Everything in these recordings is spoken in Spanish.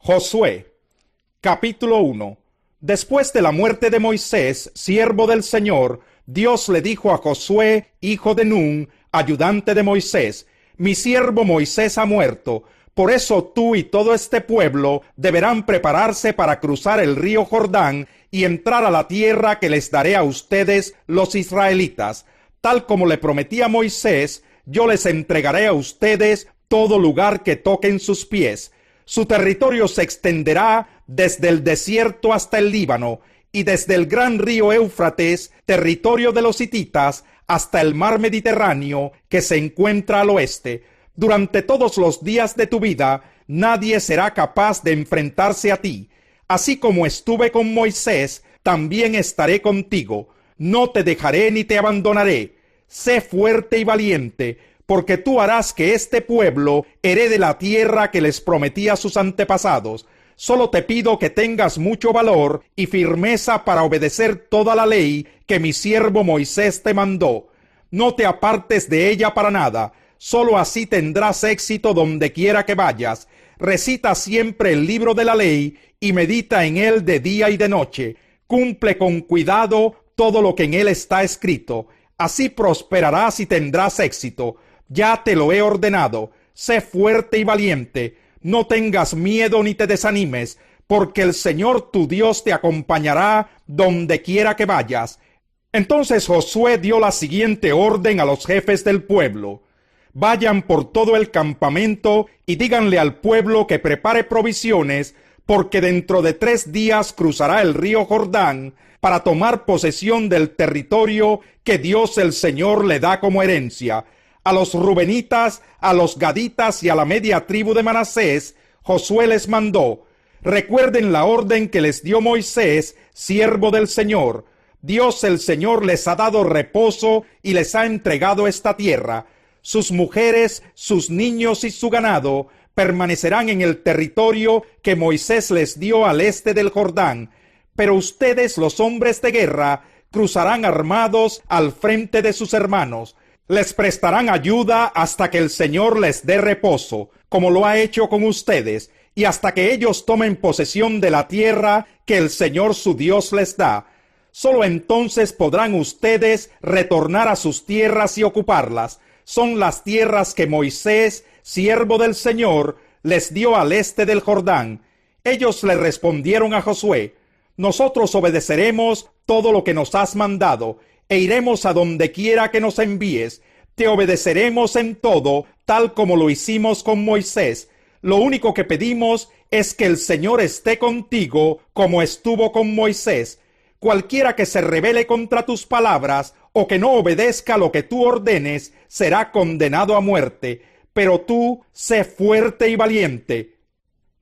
Josué, capítulo 1. Después de la muerte de Moisés, siervo del Señor, Dios le dijo a Josué, hijo de Nun, ayudante de Moisés: mi siervo Moisés ha muerto, por eso tú y todo este pueblo deberán prepararse para cruzar el río Jordán y entrar a la tierra que les daré a ustedes, los israelitas. Tal como le prometí a Moisés, yo les entregaré a ustedes todo lugar que toquen sus pies. Su territorio se extenderá desde el desierto hasta el Líbano, y desde el gran río Éufrates, territorio de los hititas, hasta el mar Mediterráneo, que se encuentra al oeste. Durante todos los días de tu vida, nadie será capaz de enfrentarse a ti. Así como estuve con Moisés, también estaré contigo. No te dejaré ni te abandonaré. Sé fuerte y valiente, porque tú harás que este pueblo herede la tierra que les prometí a sus antepasados. Solo te pido que tengas mucho valor y firmeza para obedecer toda la ley que mi siervo Moisés te mandó. No te apartes de ella para nada, solo así tendrás éxito donde quiera que vayas. Recita siempre el libro de la ley y medita en él de día y de noche. Cumple con cuidado todo lo que en él está escrito. Así prosperarás y tendrás éxito. Ya te lo he ordenado. Sé fuerte y valiente. No tengas miedo ni te desanimes, porque el Señor tu Dios te acompañará donde quiera que vayas. Entonces Josué dio la siguiente orden a los jefes del pueblo: vayan por todo el campamento y díganle al pueblo que prepare provisiones, porque dentro de 3 días cruzará el río Jordán para tomar posesión del territorio que Dios el Señor le da como herencia. A los rubenitas, a los gaditas y a la media tribu de Manasés, Josué les mandó: recuerden la orden que les dio Moisés, siervo del Señor. Dios el Señor les ha dado reposo y les ha entregado esta tierra. Sus mujeres, sus niños y su ganado permanecerán en el territorio que Moisés les dio al este del Jordán. Pero ustedes, los hombres de guerra, cruzarán armados al frente de sus hermanos. Les prestarán ayuda hasta que el Señor les dé reposo, como lo ha hecho con ustedes, y hasta que ellos tomen posesión de la tierra que el Señor su Dios les da. Solo entonces podrán ustedes retornar a sus tierras y ocuparlas. Son las tierras que Moisés, siervo del Señor, les dio al este del Jordán. Ellos le respondieron a Josué: nosotros obedeceremos todo lo que nos has mandado, e iremos a donde quiera que nos envíes. Te obedeceremos en todo, tal como lo hicimos con Moisés. Lo único que pedimos es que el Señor esté contigo, como estuvo con Moisés. Cualquiera que se rebele contra tus palabras, o que no obedezca lo que tú ordenes, será condenado a muerte. Pero tú, sé fuerte y valiente.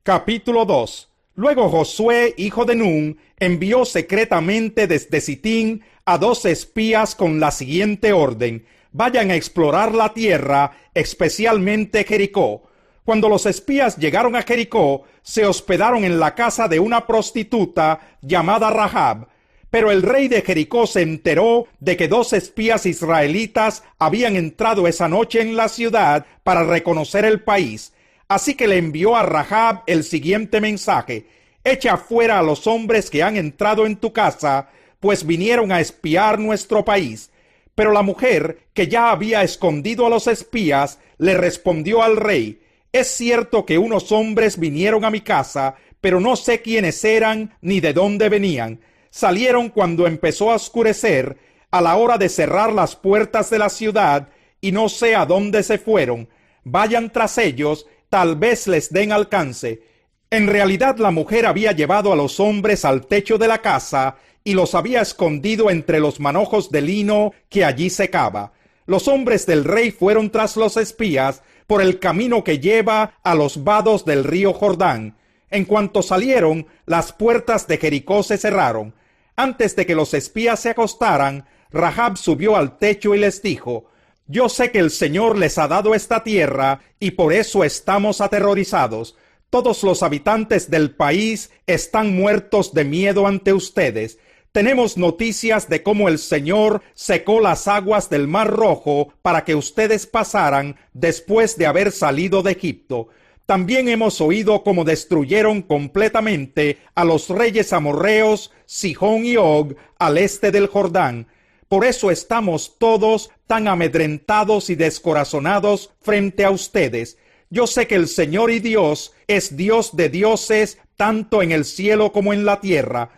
Capítulo 2. Luego Josué, hijo de Nun, envió secretamente desde Sitín a 2 espías con la siguiente orden: vayan a explorar la tierra, especialmente Jericó. Cuando los espías llegaron a Jericó, se hospedaron en la casa de una prostituta llamada Rahab. Pero el rey de Jericó se enteró de que 2 espías israelitas habían entrado esa noche en la ciudad para reconocer el país. Así que le envió a Rahab el siguiente mensaje: echa fuera a los hombres que han entrado en tu casa, pues vinieron a espiar nuestro país. Pero la mujer, que ya había escondido a los espías, le respondió al rey: es cierto que unos hombres vinieron a mi casa, pero no sé quiénes eran ni de dónde venían. Salieron cuando empezó a oscurecer, a la hora de cerrar las puertas de la ciudad, y no sé a dónde se fueron. Vayan tras ellos, tal vez les den alcance. En realidad la mujer había llevado a los hombres al techo de la casa y los había escondido entre los manojos de lino que allí secaba. Los hombres del rey fueron tras los espías por el camino que lleva a los vados del río Jordán. En cuanto salieron, las puertas de Jericó se cerraron. Antes de que los espías se acostaran, Rahab subió al techo y les dijo: yo sé que el Señor les ha dado esta tierra y por eso estamos aterrorizados. Todos los habitantes del país están muertos de miedo ante ustedes. Tenemos noticias de cómo el Señor secó las aguas del Mar Rojo para que ustedes pasaran después de haber salido de Egipto. También hemos oído cómo destruyeron completamente a los reyes amorreos, Sihón y Og, al este del Jordán. Por eso estamos todos tan amedrentados y descorazonados frente a ustedes. Yo sé que el Señor y Dios es Dios de dioses, tanto en el cielo como en la tierra.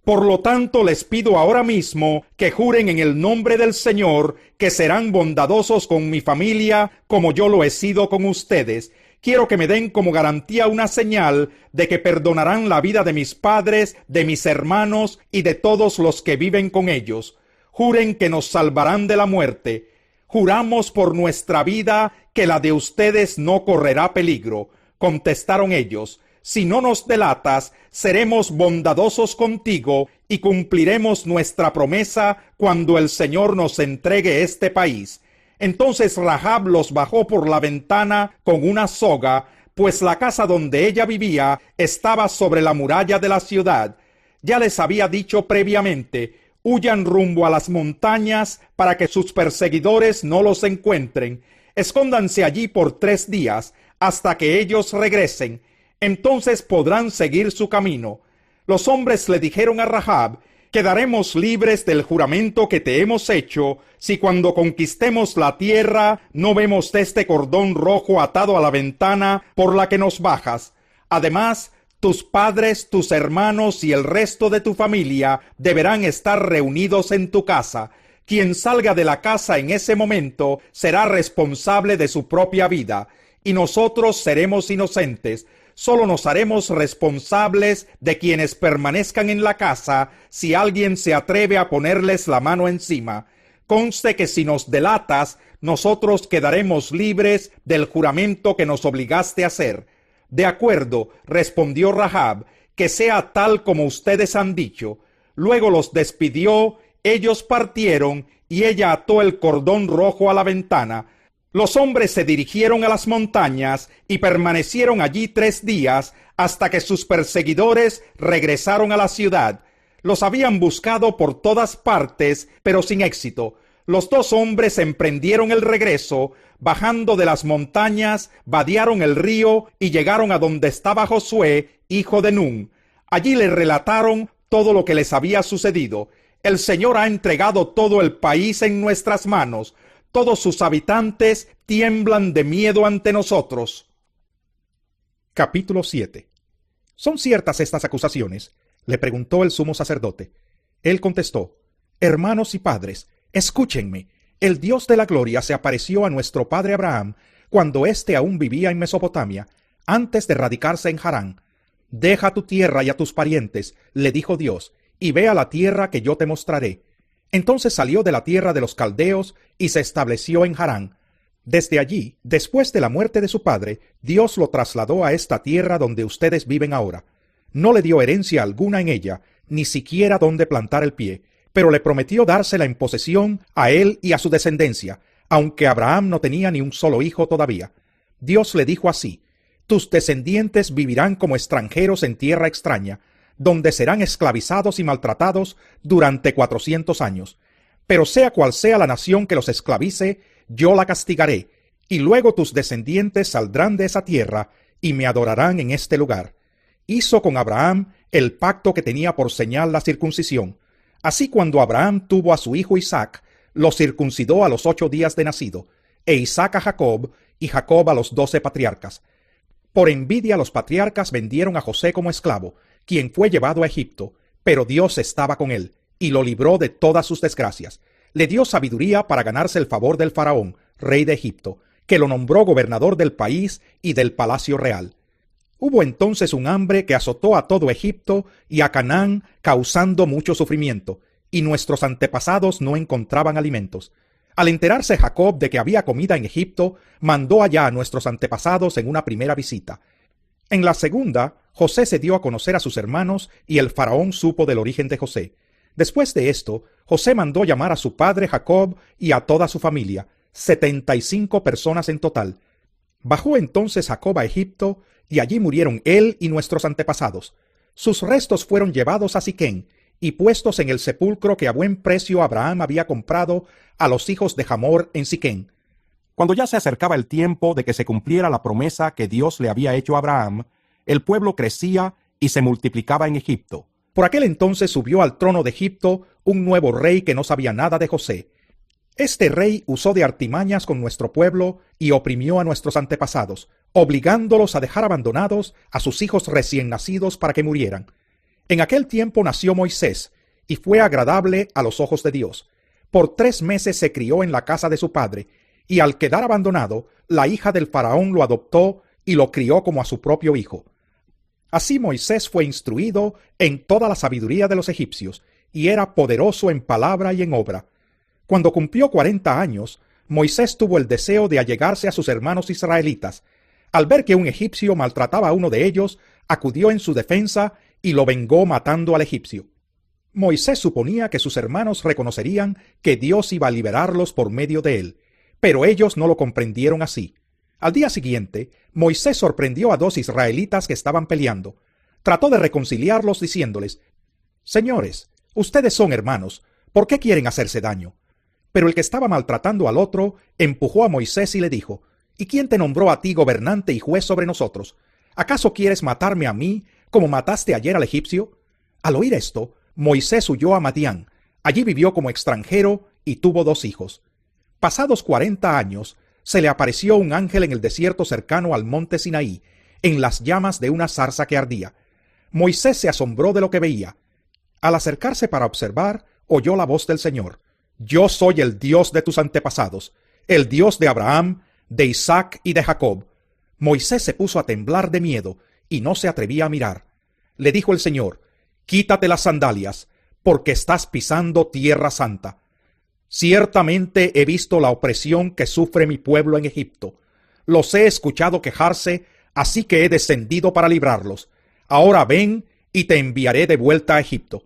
Por lo tanto, les pido ahora mismo que juren en el nombre del Señor que serán bondadosos con mi familia como yo lo he sido con ustedes. Quiero que me den como garantía una señal de que perdonarán la vida de mis padres, de mis hermanos y de todos los que viven con ellos. Juren que nos salvarán de la muerte. Juramos por nuestra vida que la de ustedes no correrá peligro. Contestaron ellos. Si no nos delatas, seremos bondadosos contigo y cumpliremos nuestra promesa cuando el Señor nos entregue este país. Entonces Rahab los bajó por la ventana con una soga, pues la casa donde ella vivía estaba sobre la muralla de la ciudad. Ya les había dicho previamente, huyan rumbo a las montañas para que sus perseguidores no los encuentren. Escóndanse allí por 3 días, hasta que ellos regresen. Entonces podrán seguir su camino. Los hombres le dijeron a Rahab, quedaremos libres del juramento que te hemos hecho si cuando conquistemos la tierra no vemos este cordón rojo atado a la ventana por la que nos bajas. Además, tus padres, tus hermanos y el resto de tu familia deberán estar reunidos en tu casa. Quien salga de la casa en ese momento será responsable de su propia vida, y nosotros seremos inocentes. Solo nos haremos responsables de quienes permanezcan en la casa si alguien se atreve a ponerles la mano encima. Conste que si nos delatas, nosotros quedaremos libres del juramento que nos obligaste a hacer. De acuerdo, respondió Rahab, que sea tal como ustedes han dicho. Luego los despidió, ellos partieron y ella ató el cordón rojo a la ventana. Los hombres se dirigieron a las montañas y permanecieron allí 3 días hasta que sus perseguidores regresaron a la ciudad. Los habían buscado por todas partes, pero sin éxito. Los 2 hombres emprendieron el regreso, bajando de las montañas, vadearon el río y llegaron a donde estaba Josué, hijo de Nun. Allí le relataron todo lo que les había sucedido. El Señor ha entregado todo el país en nuestras manos. Todos sus habitantes tiemblan de miedo ante nosotros. Capítulo 7. ¿Son ciertas estas acusaciones?, le preguntó el sumo sacerdote. Él contestó, hermanos y padres, escúchenme. El Dios de la gloria se apareció a nuestro padre Abraham cuando éste aún vivía en Mesopotamia, antes de radicarse en Harán. Deja tu tierra y a tus parientes, le dijo Dios, y ve a la tierra que yo te mostraré. Entonces salió de la tierra de los caldeos y se estableció en Harán. Desde allí, después de la muerte de su padre, Dios lo trasladó a esta tierra donde ustedes viven ahora. No le dio herencia alguna en ella, ni siquiera donde plantar el pie, pero le prometió dársela en posesión a él y a su descendencia, aunque Abraham no tenía ni un solo hijo todavía. Dios le dijo así, tus descendientes vivirán como extranjeros en tierra extraña, donde serán esclavizados y maltratados durante 400 años. Pero sea cual sea la nación que los esclavice, yo la castigaré, y luego tus descendientes saldrán de esa tierra y me adorarán en este lugar. Hizo con Abraham el pacto que tenía por señal la circuncisión. Así cuando Abraham tuvo a su hijo Isaac, lo circuncidó a los 8 días de nacido, e Isaac a Jacob, y Jacob a los 12 patriarcas. Por envidia los patriarcas vendieron a José como esclavo, quien fue llevado a Egipto, pero Dios estaba con él, y lo libró de todas sus desgracias. Le dio sabiduría para ganarse el favor del faraón, rey de Egipto, que lo nombró gobernador del país y del palacio real. Hubo entonces un hambre que azotó a todo Egipto y a Canaán, causando mucho sufrimiento, y nuestros antepasados no encontraban alimentos. Al enterarse Jacob de que había comida en Egipto, mandó allá a nuestros antepasados en una primera visita. En la segunda, José se dio a conocer a sus hermanos y el faraón supo del origen de José. Después de esto, José mandó llamar a su padre Jacob y a toda su familia, 75 personas en total. Bajó entonces Jacob a Egipto, y allí murieron él y nuestros antepasados. Sus restos fueron llevados a Siquén y puestos en el sepulcro que a buen precio Abraham había comprado a los hijos de Hamor en Siquén. Cuando ya se acercaba el tiempo de que se cumpliera la promesa que Dios le había hecho a Abraham, el pueblo crecía y se multiplicaba en Egipto. Por aquel entonces subió al trono de Egipto un nuevo rey que no sabía nada de José. Este rey usó de artimañas con nuestro pueblo y oprimió a nuestros antepasados, obligándolos a dejar abandonados a sus hijos recién nacidos para que murieran. En aquel tiempo nació Moisés, y fue agradable a los ojos de Dios. Por 3 meses se crió en la casa de su padre, y al quedar abandonado, la hija del faraón lo adoptó y lo crió como a su propio hijo. Así Moisés fue instruido en toda la sabiduría de los egipcios, y era poderoso en palabra y en obra. Cuando cumplió 40 años, Moisés tuvo el deseo de allegarse a sus hermanos israelitas. Al ver que un egipcio maltrataba a uno de ellos, acudió en su defensa y lo vengó matando al egipcio. Moisés suponía que sus hermanos reconocerían que Dios iba a liberarlos por medio de él, pero ellos no lo comprendieron así. Al día siguiente, Moisés sorprendió a 2 israelitas que estaban peleando. Trató de reconciliarlos diciéndoles: «Señores, ustedes son hermanos, ¿por qué quieren hacerse daño?». Pero el que estaba maltratando al otro empujó a Moisés y le dijo: «¿Y quién te nombró a ti gobernante y juez sobre nosotros? ¿Acaso quieres matarme a mí como mataste ayer al egipcio?». Al oír esto, Moisés huyó a Madián. Allí vivió como extranjero y tuvo 2 hijos. Pasados 40 años, se le apareció un ángel en el desierto cercano al monte Sinaí, en las llamas de una zarza que ardía. Moisés se asombró de lo que veía. Al acercarse para observar, oyó la voz del Señor: «Yo soy el Dios de tus antepasados, el Dios de Abraham, de Isaac y de Jacob». Moisés se puso a temblar de miedo y no se atrevía a mirar. Le dijo el Señor: «Quítate las sandalias, porque estás pisando tierra santa. Ciertamente he visto la opresión que sufre mi pueblo en Egipto. Los he escuchado quejarse, así que he descendido para librarlos. Ahora ven y te enviaré de vuelta a Egipto».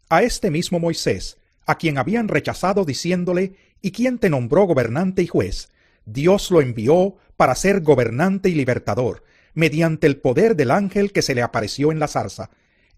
A este mismo Moisés, a quien habían rechazado diciéndole: «¿Y quién te nombró gobernante y juez?», Dios lo envió para ser gobernante y libertador, mediante el poder del ángel que se le apareció en la zarza.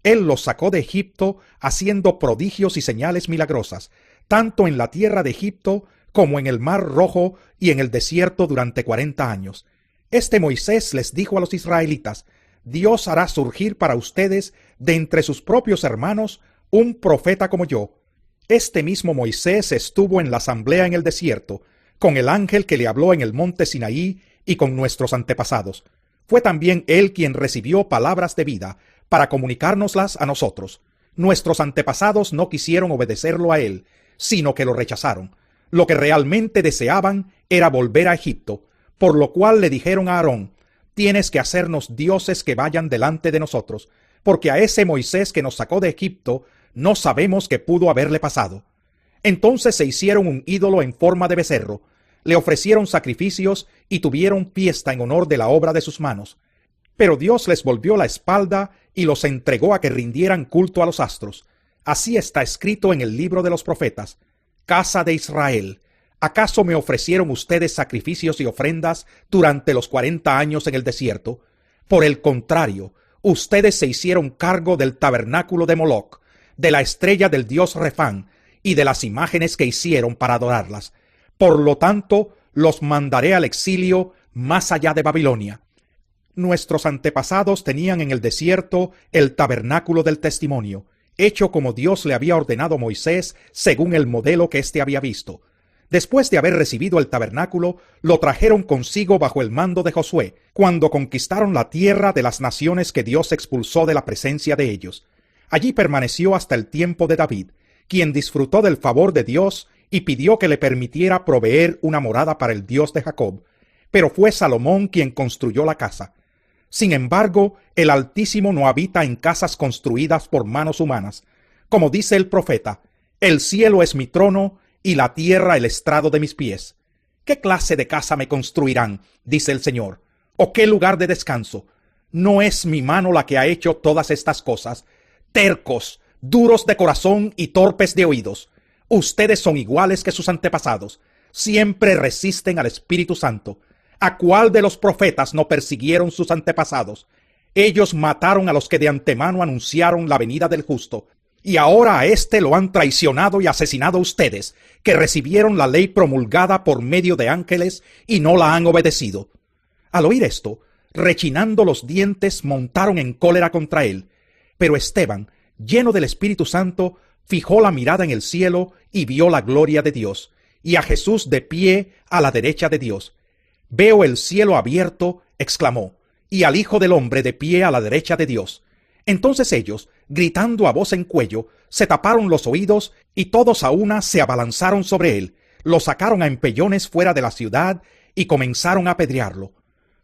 Él los sacó de Egipto haciendo prodigios y señales milagrosas, tanto en la tierra de Egipto como en el Mar Rojo y en el desierto durante 40 años. Este Moisés les dijo a los israelitas: «Dios hará surgir para ustedes de entre sus propios hermanos un profeta como yo». Este mismo Moisés estuvo en la asamblea en el desierto, con el ángel que le habló en el monte Sinaí y con nuestros antepasados. Fue también él quien recibió palabras de vida para comunicárnoslas a nosotros. Nuestros antepasados no quisieron obedecerlo a él, sino que lo rechazaron. Lo que realmente deseaban era volver a Egipto, por lo cual le dijeron a Aarón: «Tienes que hacernos dioses que vayan delante de nosotros, porque a ese Moisés que nos sacó de Egipto no sabemos qué pudo haberle pasado». Entonces se hicieron un ídolo en forma de becerro, le ofrecieron sacrificios y tuvieron fiesta en honor de la obra de sus manos. Pero Dios les volvió la espalda y los entregó a que rindieran culto a los astros. Así está escrito en el libro de los profetas: «Casa de Israel, ¿acaso me ofrecieron ustedes sacrificios y ofrendas durante los 40 años en el desierto? Por el contrario, ustedes se hicieron cargo del tabernáculo de Moloc, de la estrella del dios Refán y de las imágenes que hicieron para adorarlas. Por lo tanto, los mandaré al exilio más allá de Babilonia». Nuestros antepasados tenían en el desierto el tabernáculo del testimonio, hecho como Dios le había ordenado a Moisés según el modelo que éste había visto. Después de haber recibido el tabernáculo, lo trajeron consigo bajo el mando de Josué, cuando conquistaron la tierra de las naciones que Dios expulsó de la presencia de ellos. Allí permaneció hasta el tiempo de David, quien disfrutó del favor de Dios y pidió que le permitiera proveer una morada para el Dios de Jacob. Pero fue Salomón quien construyó la casa. Sin embargo, el Altísimo no habita en casas construidas por manos humanas. Como dice el profeta: «El cielo es mi trono y la tierra el estrado de mis pies». ¿Qué clase de casa me construirán?, dice el Señor. ¿O qué lugar de descanso? ¿No es mi mano la que ha hecho todas estas cosas? Tercos, duros de corazón y torpes de oídos. Ustedes son iguales que sus antepasados. Siempre resisten al Espíritu Santo. ¿A cuál de los profetas no persiguieron sus antepasados? Ellos mataron a los que de antemano anunciaron la venida del justo, y ahora a éste lo han traicionado y asesinado ustedes, que recibieron la ley promulgada por medio de ángeles y no la han obedecido. Al oír esto, rechinando los dientes, montaron en cólera contra él. Pero Esteban, lleno del Espíritu Santo, fijó la mirada en el cielo y vio la gloria de Dios, y a Jesús de pie a la derecha de Dios. Veo el cielo abierto, exclamó, y al Hijo del Hombre de pie a la derecha de Dios. Entonces ellos, gritando a voz en cuello, se taparon los oídos y todos a una se abalanzaron sobre él, lo sacaron a empellones fuera de la ciudad y comenzaron a apedrearlo.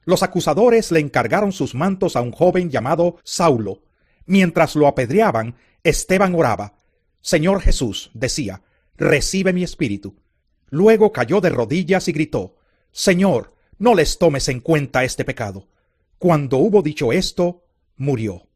Los acusadores le encargaron sus mantos a un joven llamado Saulo. Mientras lo apedreaban, Esteban oraba. Señor Jesús, decía, recibe mi espíritu. Luego cayó de rodillas y gritó, Señor, no les tomes en cuenta este pecado. Cuando hubo dicho esto, murió.